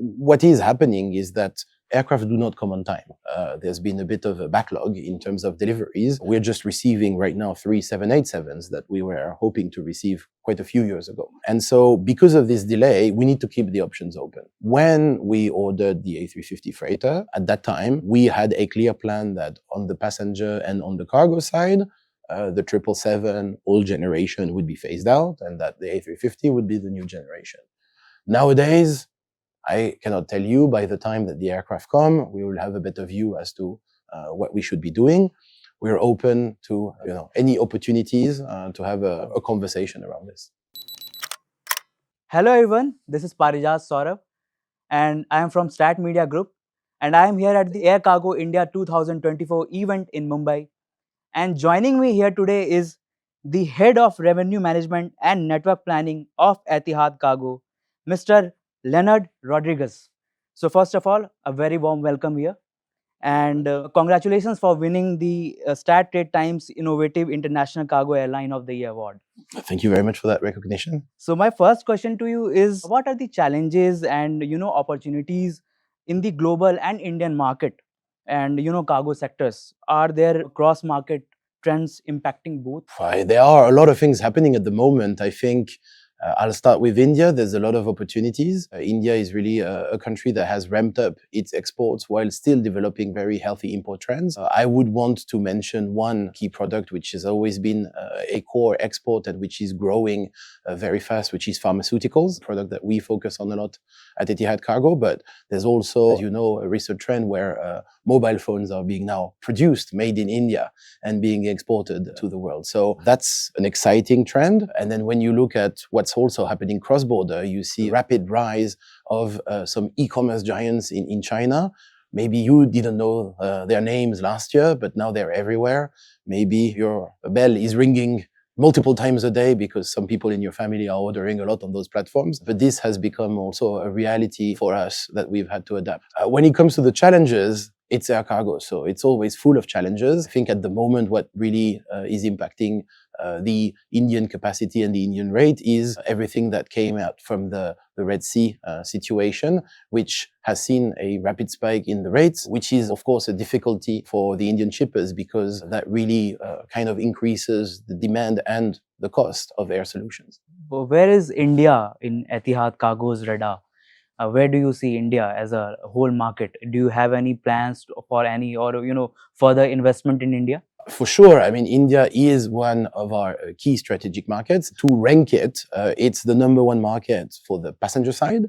what is happening is that aircraft do not come on time. There's been a bit of a backlog in terms of deliveries. We're just receiving right now 3 787s that we were hoping to receive quite a few years ago. And so because of this delay, we need to keep the options open. When we ordered the A350 freighter, at that time, we had a clear plan that on the passenger and on the cargo side, the 777 old generation would be phased out and that the A350 would be the new generation. Nowadays, I cannot tell you by the time that the aircraft come, we will have a better view as to what we should be doing. We're open to any opportunities to have a conversation around this. Hello everyone, this is Parijat Sourabh and I am from Stat Media Group and I am here at the Air Cargo India 2024 event in Mumbai. And joining me here today is the Head of Revenue Management and Network Planning of Etihad Cargo, Mr. Leonard Rodrigues. So first of all, a very warm welcome here. And congratulations for winning the Stat Trade Times Innovative International Cargo Airline of the Year award. Thank you very much for that recognition. So my first question to you is, what are the challenges and opportunities in the global and Indian market and cargo sectors? Are there cross market trends impacting both? There are a lot of things happening at the moment. I think I'll start with India. There's a lot of opportunities. India is really a country that has ramped up its exports while still developing very healthy import trends. I would want to mention one key product which has always been a core export and which is growing very fast, which is pharmaceuticals, a product that we focus on a lot at Etihad Cargo. But there's also, as you know, a recent trend where mobile phones are being now produced, made in India, and being exported to the world. So that's an exciting trend. And then when you look at what's also happening cross-border, you see rapid rise of some e-commerce giants in China. Maybe you didn't know their names last year, but now they're everywhere. Maybe your bell is ringing multiple times a day because some people in your family are ordering a lot on those platforms. But this has become also a reality for us that we've had to adapt. When it comes to the challenges, it's air cargo, so it's always full of challenges. I think at the moment what really is impacting the Indian capacity and the Indian rate is everything that came out from the Red Sea situation, which has seen a rapid spike in the rates, which is of course a difficulty for the Indian shippers because that really kind of increases the demand and the cost of air solutions. Where is India in Etihad Cargo's radar? Where do you see India as a whole market? Do you have any plans for any further investment in India? For sure. I mean, India is one of our key strategic markets. To rank it, it's the #1 market for the passenger side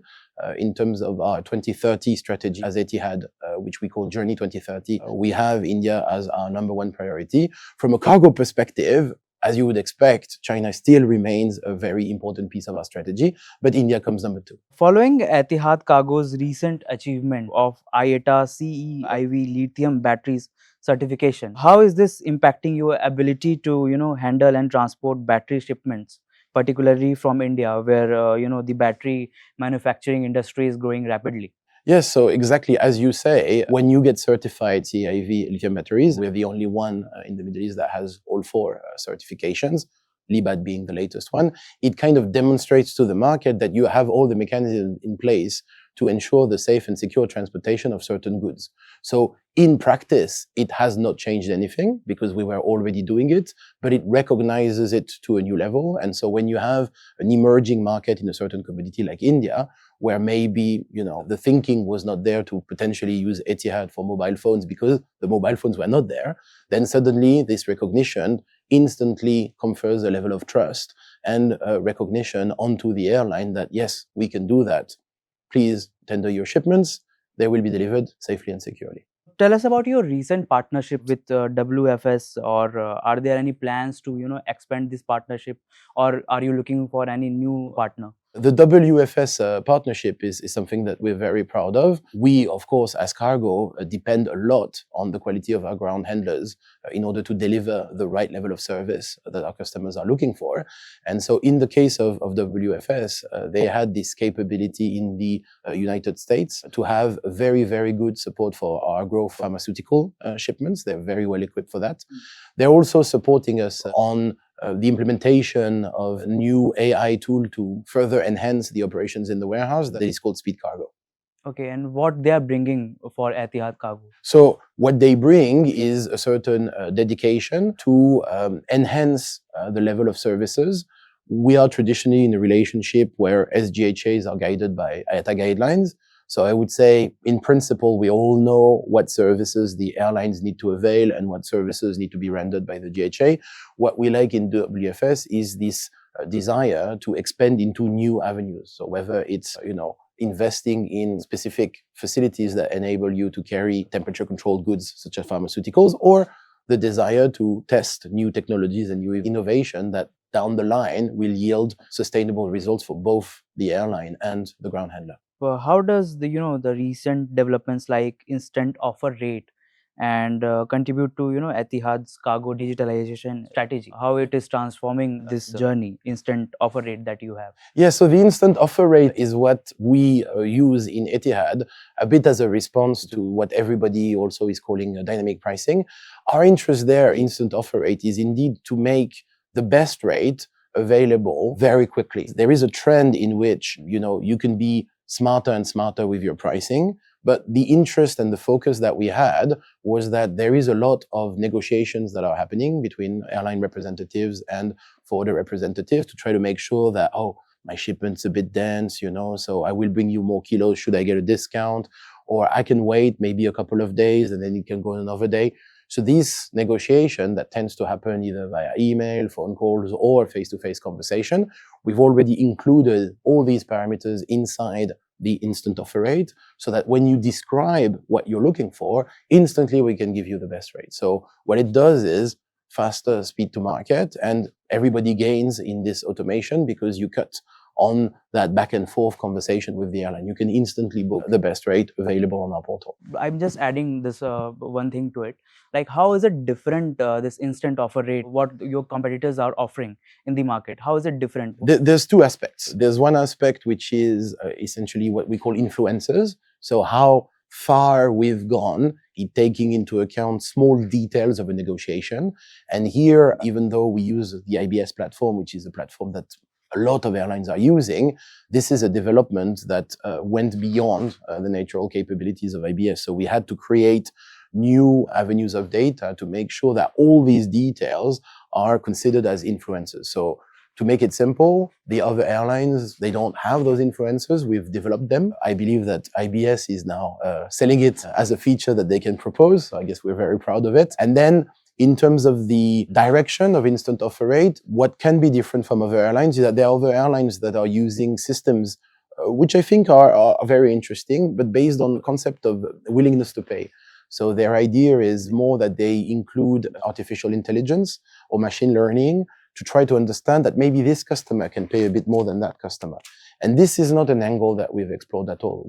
in terms of our 2030 strategy as Etihad, which we call Journey 2030. We have India as our #1 priority. From a cargo perspective, as you would expect, China still remains a very important piece of our strategy, but India comes #2. Following Etihad Cargo's recent achievement of IATA CEIV lithium batteries certification, how is this impacting your ability to handle and transport battery shipments, particularly from India, where the battery manufacturing industry is growing rapidly? Yes, so exactly as you say, when you get certified CEIV lithium batteries, we're the only one in the Middle East that has all 4 certifications, LIBAT being the latest one. It kind of demonstrates to the market that you have all the mechanisms in place to ensure the safe and secure transportation of certain goods. So in practice, it has not changed anything because we were already doing it, but it recognizes it to a new level. And so when you have an emerging market in a certain commodity like India, where maybe, the thinking was not there to potentially use Etihad for mobile phones because the mobile phones were not there, then suddenly this recognition instantly confers a level of trust and recognition onto the airline that, yes, we can do that. Please tender your shipments. They will be delivered safely and securely. Tell us about your recent partnership with WFS, or are there any plans to expand this partnership, or are you looking for any new partner? The WFS partnership is something that we're very proud of. We, of course, as cargo, depend a lot on the quality of our ground handlers in order to deliver the right level of service that our customers are looking for. And so in the case of WFS, they had this capability in the United States to have very, very good support for our growth pharmaceutical shipments. They're very well equipped for that. They're also supporting us on the implementation of a new AI tool to further enhance the operations in the warehouse that is called Speed Cargo. Okay, and what they are bringing for Etihad Cargo? So what they bring is a certain dedication to enhance the level of services. We are traditionally in a relationship where SGHAs are guided by IATA guidelines. So I would say, in principle, we all know what services the airlines need to avail and what services need to be rendered by the GHA. What we like in WFS is this desire to expand into new avenues. So whether it's, investing in specific facilities that enable you to carry temperature controlled goods such as pharmaceuticals, or the desire to test new technologies and new innovation that down the line will yield sustainable results for both the airline and the ground handler. How does the recent developments like instant offer rate and contribute to Etihad's cargo digitalization strategy? How it is transforming this journey, instant offer rate that you have? Yeah, so the instant offer rate is what we use in Etihad, a bit as a response to what everybody also is calling dynamic pricing. Our interest there, instant offer rate, is indeed to make the best rate available very quickly. There is a trend in which, you can be smarter and smarter with your pricing. But the interest and the focus that we had was that there is a lot of negotiations that are happening between airline representatives and forwarder representatives to try to make sure that, my shipment's a bit dense, so I will bring you more kilos. Should I get a discount? Or I can wait maybe a couple of days and then you can go another day. So this negotiation that tends to happen either via email, phone calls, or face-to-face conversation, we've already included all these parameters inside the instant offer rate, so that when you describe what you're looking for, instantly we can give you the best rate. So what it does is faster speed to market, and everybody gains in this automation because you cut on that back and forth conversation with the airline. You can instantly book the best rate available on our portal. I'm just adding this one thing to it. Like, how is it different, this instant offer rate, what your competitors are offering in the market? How is it different? There's two aspects. There's one aspect which is essentially what we call influencers. So how far we've gone in taking into account small details of a negotiation. And here, even though we use the IBS platform, which is a platform that a lot of airlines are using, this is a development that went beyond the natural capabilities of IBS. So we had to create new avenues of data to make sure that all these details are considered as influencers. So to make it simple, the other airlines, they don't have those influencers. We've developed them. I believe that IBS is now selling it as a feature that they can propose. So I guess we're very proud of it. And then in terms of the direction of instant offer rate, what can be different from other airlines is that there are other airlines that are using systems which I think are very interesting, but based on the concept of willingness to pay. So their idea is more that they include artificial intelligence or machine learning to try to understand that maybe this customer can pay a bit more than that customer. And this is not an angle that we've explored at all.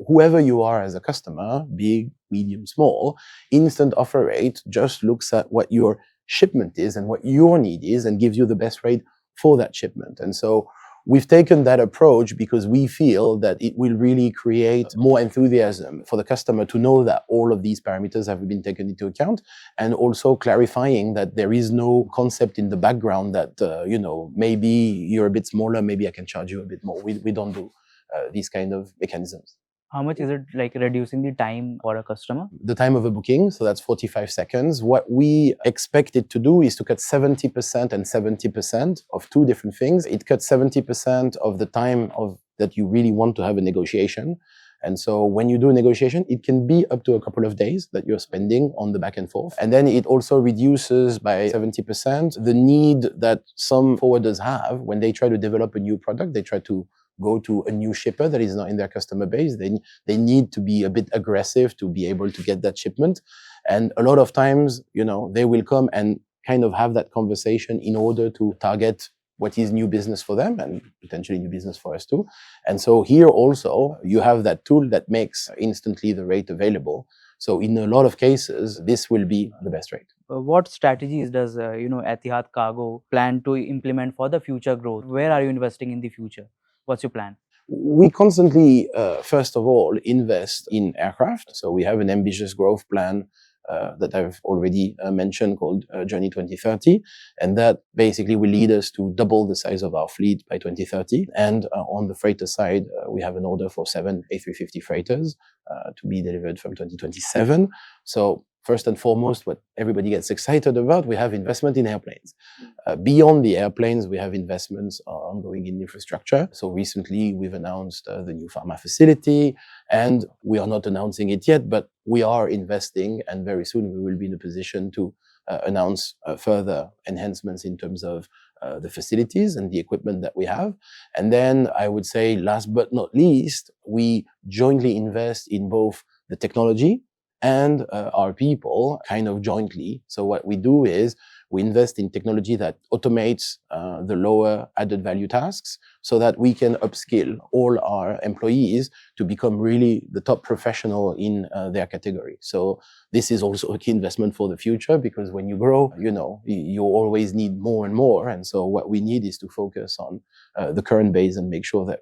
Whoever you are as a customer, big, medium, small, instant offer rate just looks at what your shipment is and what your need is and gives you the best rate for that shipment. And so we've taken that approach because we feel that it will really create more enthusiasm for the customer to know that all of these parameters have been taken into account, and also clarifying that there is no concept in the background that, maybe you're a bit smaller, maybe I can charge you a bit more. We don't do these kind of mechanisms. How much is it like reducing the time for a customer? The time of a booking, so that's 45 seconds. What we expect it to do is to cut 70% and 70% of two different things. It cuts 70% of the time that you really want to have a negotiation. And so when you do a negotiation, it can be up to a couple of days that you're spending on the back and forth. And then it also reduces by 70% the need that some forwarders have when they try to develop a new product. They try to go to a new shipper that is not in their customer base. They need to be a bit aggressive to be able to get that shipment. And a lot of times, they will come and kind of have that conversation in order to target what is new business for them and potentially new business for us too. And so here also, you have that tool that makes instantly the rate available. So in a lot of cases, this will be the best rate. What strategies does Etihad Cargo plan to implement for the future growth? Where are you investing in the future? What's your plan? We constantly, first of all, invest in aircraft. So we have an ambitious growth plan that I've already mentioned called Journey 2030. And that basically will lead us to double the size of our fleet by 2030. And on the freighter side, we have an order for 7 A350 freighters to be delivered from 2027. So first and foremost, what everybody gets excited about, we have investment in airplanes. Beyond the airplanes, we have investments ongoing in infrastructure. So recently, we've announced the new pharma facility, and we are not announcing it yet, but we are investing, and very soon we will be in a position to announce further enhancements in terms of the facilities and the equipment that we have. And then I would say, last but not least, we jointly invest in both the technology and our people kind of jointly. So what we do is we invest in technology that automates the lower added value tasks so that we can upskill all our employees to become really the top professional in their category. So this is also a key investment for the future, because when you grow, you always need more and more. And so what we need is to focus on the current base and make sure that,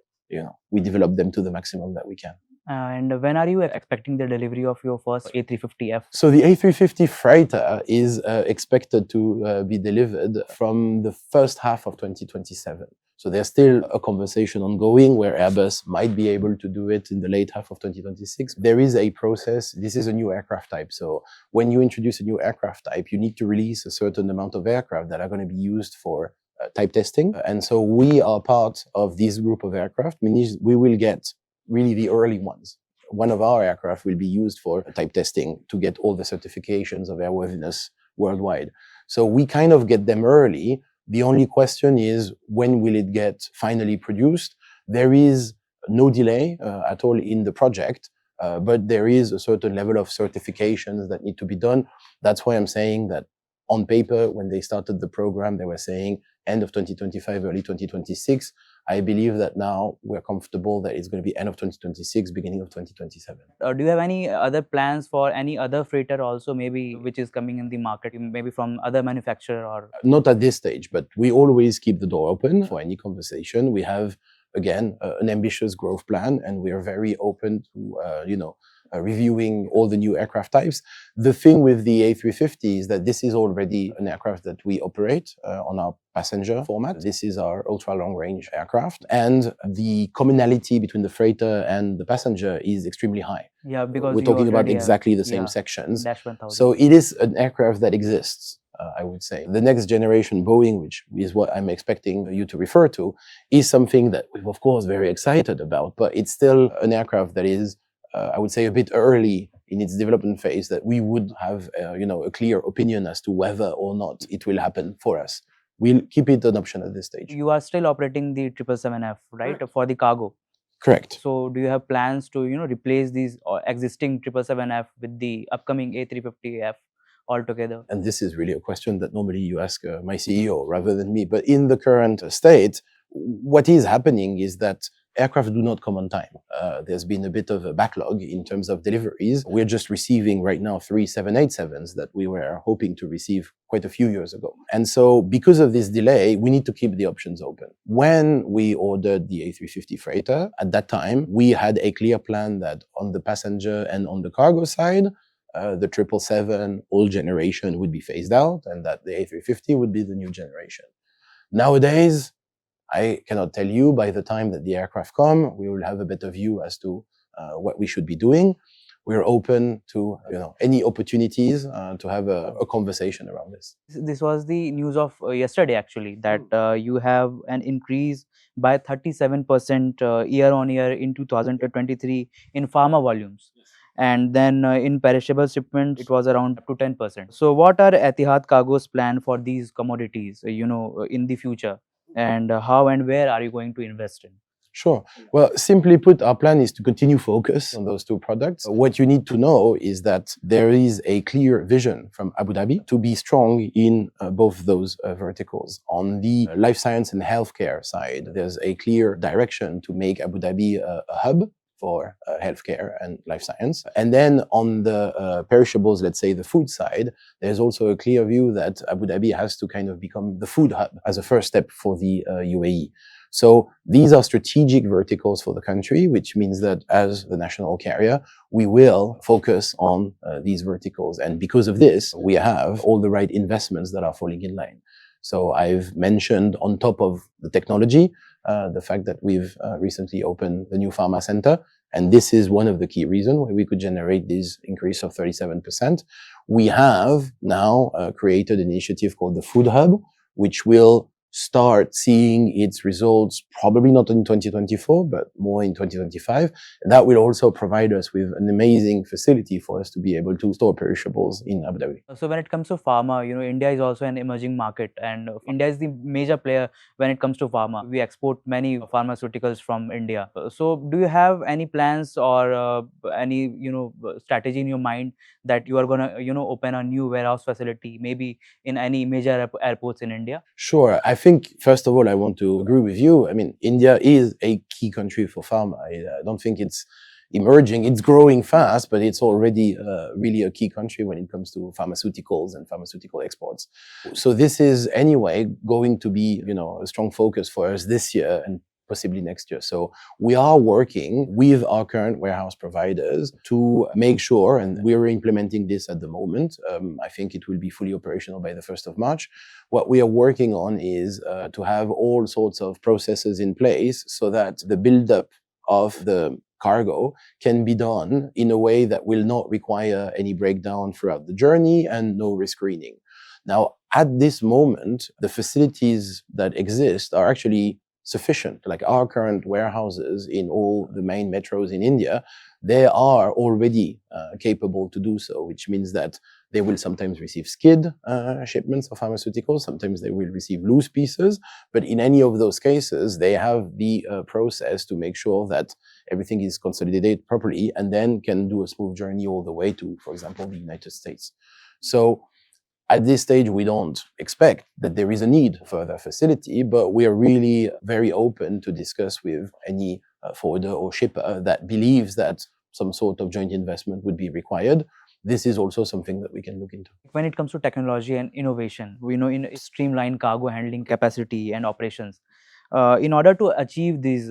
we develop them to the maximum that we can. And when are you expecting the delivery of your first A350F? So the A350 freighter is expected to be delivered from the first half of 2027. So there's still a conversation ongoing where Airbus might be able to do it in the late half of 2026. There is a process. This is a new aircraft type. So when you introduce a new aircraft type, you need to release a certain amount of aircraft that are going to be used for type testing. And so we are part of this group of aircraft, meaning we will get really the early ones. One of our aircraft will be used for type testing to get all the certifications of airworthiness worldwide. So we kind of get them early. The only question is, when will it get finally produced? There is no delay at all in the project, but there is a certain level of certifications that need to be done. That's why I'm saying that on paper, when they started the program, they were saying end of 2025, early 2026. I believe that now we're comfortable that it's going to be end of 2026, beginning of 2027. Do you have any other plans for any other freighter also, maybe which is coming in the market, maybe from other manufacturer? Or not at this stage, but we always keep the door open for any conversation. We have, again, an ambitious growth plan, and we are very open to, reviewing all the new aircraft types. The thing with the A350 is that this is already an aircraft that we operate on our passenger format. This is our ultra long range aircraft, and the commonality between the freighter and the passenger is extremely high. Yeah, because we're talking about exactly the same sections. So it is an aircraft that exists. I would say the next generation Boeing, which is what I'm expecting you to refer to, is something that we're of course very excited about, but it's still an aircraft that is, I would say, a bit early in its development phase, that we would have, a clear opinion as to whether or not it will happen for us. We'll keep it an option at this stage. You are still operating the 777F, right? Correct. For the cargo. Correct. So do you have plans to, replace these existing 777F with the upcoming A350F altogether? And this is really a question that normally you ask my CEO rather than me. But in the current state, what is happening is that aircraft do not come on time. There's been a bit of a backlog in terms of deliveries. We're just receiving right now 3 787s that we were hoping to receive quite a few years ago. And so because of this delay, we need to keep the options open. When we ordered the A350 freighter, at that time, we had a clear plan that on the passenger and on the cargo side, the 777 old generation would be phased out, and that the A350 would be the new generation. Nowadays, I cannot tell you, by the time that the aircraft come, we will have a better view as to what we should be doing. We're open to any opportunities to have a conversation around this. This was the news of yesterday, actually, that you have an increase by 37% year on year in 2023 in pharma volumes. And then in perishable shipment, it was around up to 10%. So what are Etihad Cargo's plan for these commodities, in the future? And how and where are you going to invest in? Sure. Well, simply put, our plan is to continue focus on those two products. What you need to know is that there is a clear vision from Abu Dhabi to be strong in both those verticals. On the life science and healthcare side, there's a clear direction to make Abu Dhabi a hub for healthcare and life science. And then on the perishables, let's say the food side, there's also a clear view that Abu Dhabi has to kind of become the food hub as a first step for the UAE. So these are strategic verticals for the country, which means that as the national carrier, we will focus on these verticals. And because of this, we have all the right investments that are falling in line. So I've mentioned on top of the technology, the fact that we've recently opened the new pharma center. And this is one of the key reasons why we could generate this increase of 37%. We have now created an initiative called the Food Hub, which will start seeing its results probably not in 2024, but more in 2025. That will also provide us with an amazing facility for us to be able to store perishables in Abu Dhabi. So when it comes to pharma, India is also an emerging market, and India is the major player when it comes to pharma. We export many pharmaceuticals from India. So do you have any plans or any strategy in your mind that you are gonna open a new warehouse facility, maybe in any major airports in India? Sure. I think, first of all, I want to agree with you. I mean, India is a key country for pharma. I don't think it's emerging. It's growing fast, but it's already really a key country when it comes to pharmaceuticals and pharmaceutical exports. So this is anyway going to be, a strong focus for us this year and possibly next year. So we are working with our current warehouse providers to make sure, and we're implementing this at the moment. I think it will be fully operational by the 1st of March. What we are working on is to have all sorts of processes in place so that the buildup of the cargo can be done in a way that will not require any breakdown throughout the journey and no rescreening. Now, at this moment, the facilities that exist are actually sufficient. Like our current warehouses in all the main metros in India, they are already capable to do so, which means that they will sometimes receive skid shipments of pharmaceuticals, sometimes they will receive loose pieces, but in any of those cases, they have the process to make sure that everything is consolidated properly and then can do a smooth journey all the way to, for example, the United States. So at this stage, we don't expect that there is a need for further facility, but we are really very open to discuss with any forwarder or shipper that believes that some sort of joint investment would be required. This is also something that we can look into. When it comes to technology and innovation, we know in streamline cargo handling capacity and operations. In order to achieve these,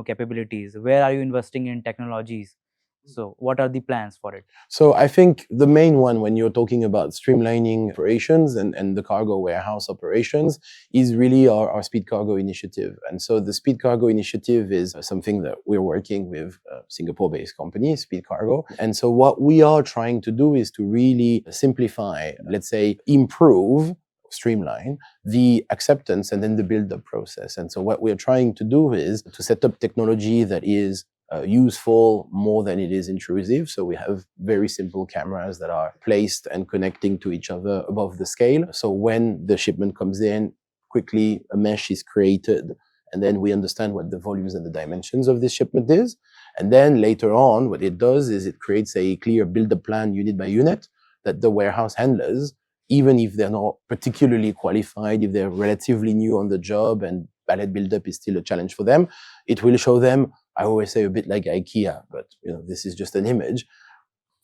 capabilities, where are you investing in technologies? So what are the plans for it? So I think the main one when you're talking about streamlining operations and the cargo warehouse operations is really our Speed Cargo initiative. And so the Speed Cargo initiative is something that we're working with a Singapore-based company, Speed Cargo. And so what we are trying to do is to really simplify, let's say, improve, streamline the acceptance and then the build-up process. And so what we're trying to do is to set up technology that is useful more than it is intrusive. So we have very simple cameras that are placed and connecting to each other above the scale. So when the shipment comes in, quickly a mesh is created, and then we understand what the volumes and the dimensions of this shipment is. And then later on, what it does is it creates a clear build-up plan unit by unit that the warehouse handlers, even if they're not particularly qualified, if they're relatively new on the job and pallet build-up is still a challenge for them, it will show them, I always say a bit like IKEA, but this is just an image.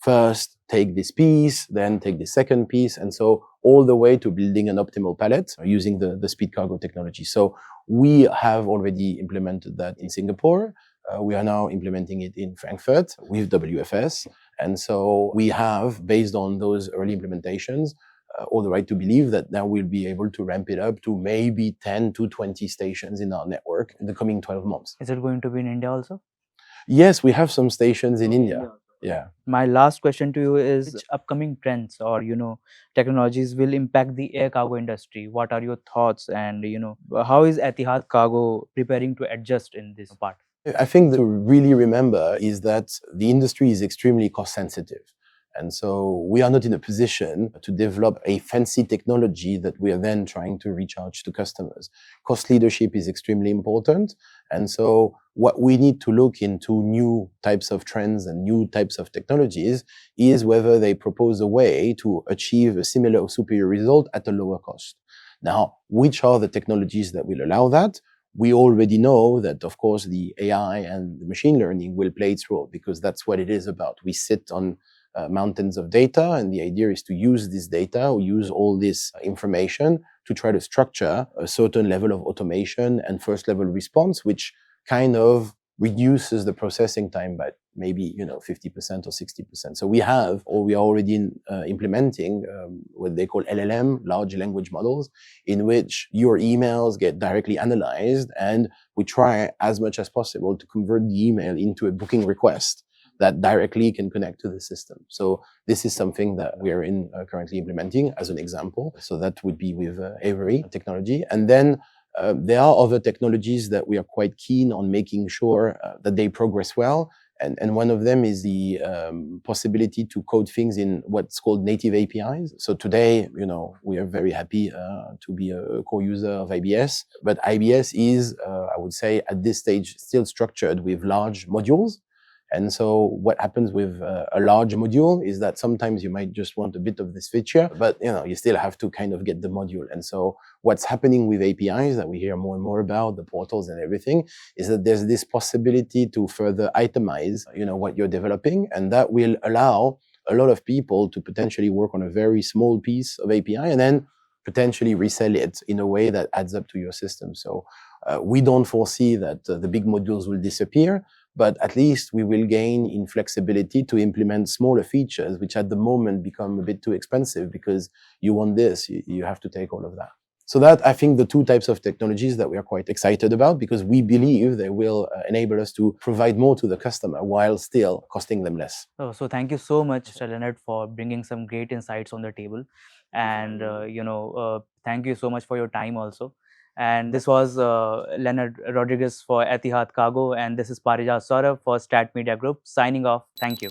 First, take this piece, then take the second piece, and so all the way to building an optimal pallet using the Speed Cargo technology. So we have already implemented that in Singapore. We are now implementing it in Frankfurt with WFS. And so we have, based on those early implementations, all the right to believe that now we'll be able to ramp it up to maybe 10 to 20 stations in our network in the coming 12 months. Is it going to be in India also? Yes, we have some stations in India. Yeah. My last question to you is which upcoming trends or technologies will impact the air cargo industry? What are your thoughts, and how is Etihad Cargo preparing to adjust in this part? I think to really remember is that the industry is extremely cost sensitive. And so we are not in a position to develop a fancy technology that we are then trying to recharge to customers. Cost leadership is extremely important. And so what we need to look into new types of trends and new types of technologies is whether they propose a way to achieve a similar or superior result at a lower cost. Now, which are the technologies that will allow that? we already know that, of course, the AI and the machine learning will play its role, because that's what it is about. We sit on mountains of data, and the idea is to use this data, or use all this information to try to structure a certain level of automation and first level response, which kind of reduces the processing time by maybe 50% or 60%. So we are already implementing what they call LLM, large language models, in which your emails get directly analyzed, and we try as much as possible to convert the email into a booking request that directly can connect to the system. So this is something that we are currently implementing as an example. So that would be with Avery technology. And then there are other technologies that we are quite keen on making sure that they progress well. And one of them is the possibility to code things in what's called native APIs. So today, we are very happy to be a core user of IBS. But IBS is, I would say, at this stage, still structured with large modules. And so what happens with a large module is that sometimes you might just want a bit of this feature, but you still have to kind of get the module. And so what's happening with APIs that we hear more and more about, the portals and everything, is that there's this possibility to further itemize, what you're developing, and that will allow a lot of people to potentially work on a very small piece of API and then potentially resell it in a way that adds up to your system. So we don't foresee that the big modules will disappear, but at least we will gain in flexibility to implement smaller features, which at the moment become a bit too expensive, because you want this, you have to take all of that. So that, I think, the two types of technologies that we are quite excited about, because we believe they will enable us to provide more to the customer while still costing them less. So thank you so much, Mr. Leonard, for bringing some great insights on the table. And, thank you so much for your time also. And this was Leonard Rodrigues for Etihad Cargo, and this is Parijat Sourabh for Stat Media Group, signing off. Thank you.